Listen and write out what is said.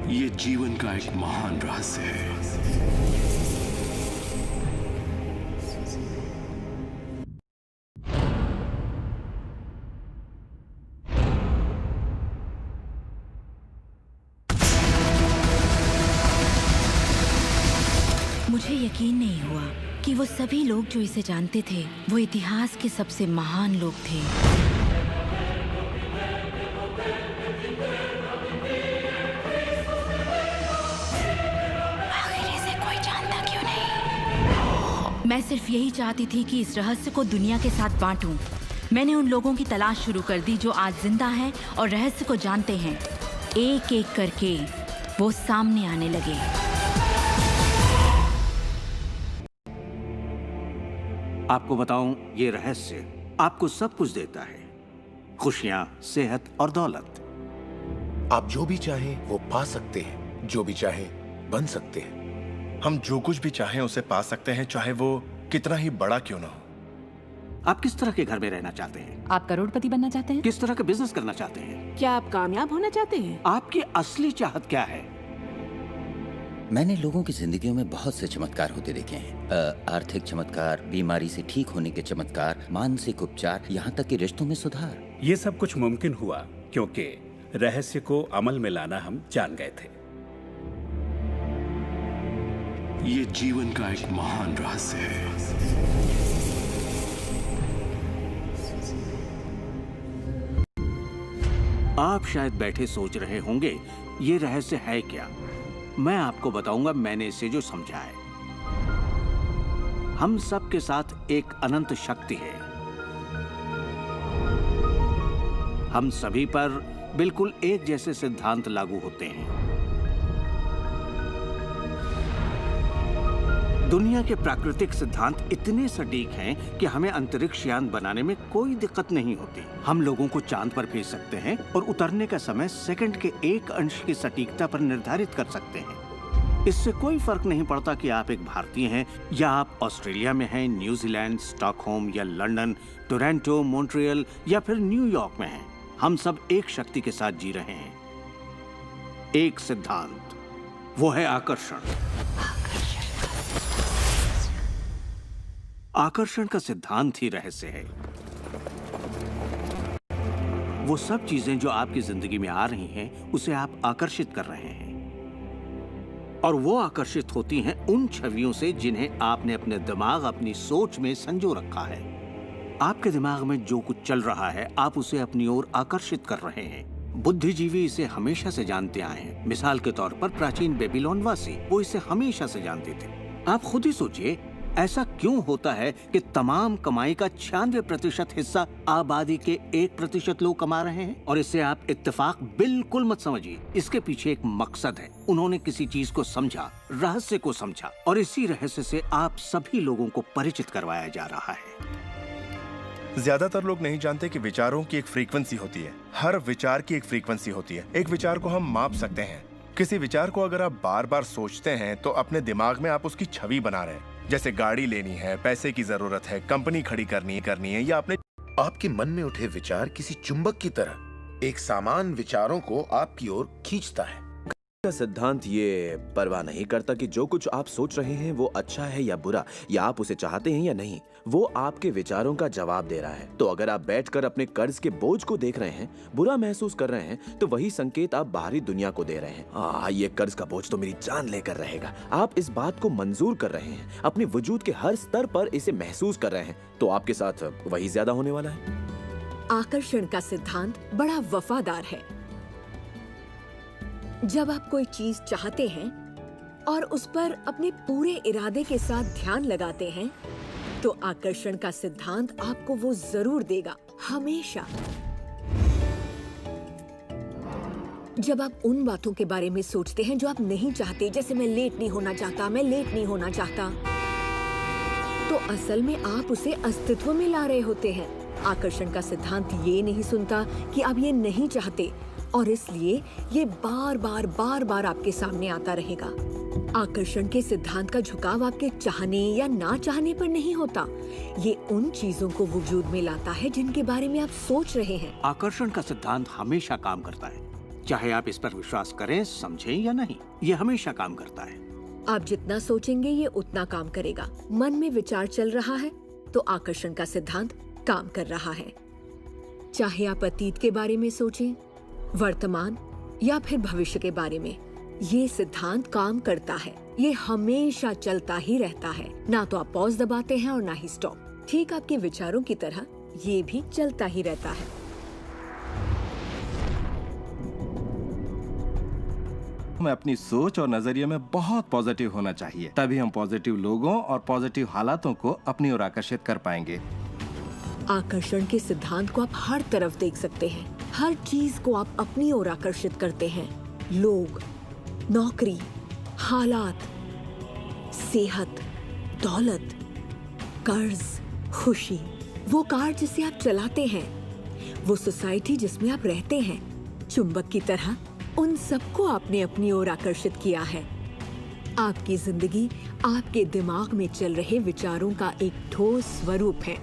ये जीवन का एक महान रहस्य है। मुझे यकीन नहीं हुआ कि वो सभी लोग जो इसे जानते थे वो इतिहास के सबसे महान लोग थे। आखिर इसे कोई जानता क्यों नहीं? मैं सिर्फ यही चाहती थी कि इस रहस्य को दुनिया के साथ बांटूं। मैंने उन लोगों की तलाश शुरू कर दी जो आज जिंदा हैं और रहस्य को जानते हैं। एक एक करके वो सामने आने लगे। आपको बताऊं, ये रहस्य आपको सब कुछ देता है, खुशियां, सेहत और दौलत। आप जो भी चाहें वो पा सकते हैं, जो भी चाहें बन सकते हैं। हम जो कुछ भी चाहें उसे पा सकते हैं, चाहे वो कितना ही बड़ा क्यों ना हो। आप किस तरह के घर में रहना चाहते हैं? आप करोड़पति बनना चाहते हैं? किस तरह का बिजनेस करना चाहते हैं? क्या आप कामयाब होना चाहते हैं? आपकी असली चाहत क्या है? मैंने लोगों की जिंदगियों में बहुत से चमत्कार होते देखे हैं। आर्थिक चमत्कार, बीमारी से ठीक होने के चमत्कार, मानसिक उपचार, यहाँ तक कि रिश्तों में सुधार। ये सब कुछ मुमकिन हुआ क्योंकि रहस्य को अमल में लाना हम जान गए थे। ये जीवन का एक महान रहस्य है। आप शायद बैठे सोच रहे होंगे, ये रहस्य है क्या? मैं आपको बताऊंगा मैंने इसे जो समझा है। हम सब के साथ एक अनंत शक्ति है। हम सभी पर बिल्कुल एक जैसे सिद्धांत लागू होते हैं। दुनिया के प्राकृतिक सिद्धांत इतने सटीक हैं कि हमें अंतरिक्ष यान बनाने में कोई दिक्कत नहीं होती। हम लोगों को चांद पर भेज सकते हैं और उतरने का समय सेकंड के 1 अंश की सटीकता पर निर्धारित कर सकते हैं। इससे कोई फर्क नहीं पड़ता कि आप एक भारतीय हैं या आप ऑस्ट्रेलिया में हैं, न्यूजीलैंड, स्टॉकहोम या लंदन, टोरंटो, मॉन्ट्रियल या फिर न्यूयॉर्क में हैं। हम सब एक शक्ति के साथ जी रहे हैं, एक सिद्धांत, वो है आकर्षण। आकर्षण का सिद्धांत ही रहस्य है। वो सब चीजें जो आपकी जिंदगी में आ रही हैं, उसे आप आकर्षित कर रहे हैं, और वो आकर्षित होती हैं उन छवियों से जिन्हें आपने अपने दिमाग, अपनी सोच में संजो रखा है। आपके दिमाग में जो कुछ चल रहा है, आप उसे अपनी ओर आकर्षित कर रहे हैं। बुद्धिजीवी इसे हमेशा से जानते आए हैं। मिसाल के तौर पर प्राचीन बेबीलोन वासी, वो इसे हमेशा से जानते थे। आप खुद ही सोचिए, ऐसा क्यों होता है कि तमाम कमाई का 96% हिस्सा आबादी के 1% लोग कमा रहे हैं? और इसे आप इत्तेफाक बिल्कुल मत समझिए। इसके पीछे एक मकसद है। उन्होंने किसी चीज को समझा, रहस्य को समझा, और इसी रहस्य से आप सभी लोगों को परिचित करवाया जा रहा है। ज्यादातर लोग नहीं जानते कि विचारों की एक फ्रीक्वेंसी होती है। हर विचार की एक फ्रीक्वेंसी होती है। एक विचार को हम माप सकते हैं। किसी विचार को अगर आप बार बार सोचते हैं तो अपने दिमाग में आप उसकी छवि बना रहे हैं। जैसे गाड़ी लेनी है, पैसे की जरूरत है, कंपनी खड़ी करनी है या अपने आपके मन में उठे विचार किसी चुंबक की तरह एक सामान विचारों को आपकी ओर खींचता है। का सिद्धांत ये परवाह नहीं करता कि जो कुछ आप सोच रहे हैं वो अच्छा है या बुरा, या आप उसे चाहते हैं या नहीं। वो आपके विचारों का जवाब दे रहा है। तो अगर आप बैठकर अपने कर्ज के बोझ को देख रहे हैं, बुरा महसूस कर रहे हैं, तो वही संकेत आप बाहरी दुनिया को दे रहे हैं। ये कर्ज का बोझ तो मेरी जान लेकर रहेगा। आप इस बात को मंजूर कर रहे हैं, अपने वजूद के हर स्तर पर इसे महसूस कर रहे हैं, तो आपके साथ वही ज्यादा होने वाला है। आकर्षण का सिद्धांत बड़ा वफादार है। जब आप कोई चीज चाहते हैं और उस पर अपने पूरे इरादे के साथ ध्यान लगाते हैं, तो आकर्षण का सिद्धांत आपको वो जरूर देगा, हमेशा। जब आप उन बातों के बारे में सोचते हैं जो आप नहीं चाहते, जैसे मैं लेट नहीं होना चाहता, मैं लेट नहीं होना चाहता, तो असल में आप उसे अस्तित्व में ला रहे होते हैं। आकर्षण का सिद्धांत ये नहीं सुनता कि आप ये नहीं चाहते, और इसलिए ये बार बार आपके सामने आता रहेगा। आकर्षण के सिद्धांत का झुकाव आपके चाहने या ना चाहने पर नहीं होता। ये उन चीजों को वजूद में लाता है जिनके बारे में आप सोच रहे हैं। आकर्षण का सिद्धांत हमेशा काम करता है। चाहे आप इस पर विश्वास करें, समझें या नहीं, ये हमेशा काम करता है। आप जितना सोचेंगे ये उतना काम करेगा। मन में विचार चल रहा है तो आकर्षण का सिद्धांत काम कर रहा है। चाहे आप अतीत के बारे में सोचें, वर्तमान या फिर भविष्य के बारे में, ये सिद्धांत काम करता है। ये हमेशा चलता ही रहता है। ना तो आप पॉज दबाते हैं और ना ही स्टॉप। ठीक आपके विचारों की तरह ये भी चलता ही रहता है। हमें अपनी सोच और नजरिए में बहुत पॉजिटिव होना चाहिए, तभी हम पॉजिटिव लोगों और पॉजिटिव हालातों को अपनी ओर आकर्षित कर पाएंगे। आकर्षण के सिद्धांत को आप हर तरफ देख सकते हैं। हर चीज को आप अपनी ओर आकर्षित करते हैं। लोग, नौकरी, हालात, सेहत, दौलत, कर्ज, खुशी, वो कार जिसे आप चलाते हैं, वो सोसाइटी जिसमें आप रहते हैं, चुंबक की तरह उन सबको आपने अपनी ओर आकर्षित किया है। आपकी जिंदगी आपके दिमाग में चल रहे विचारों का एक ठोस स्वरूप है।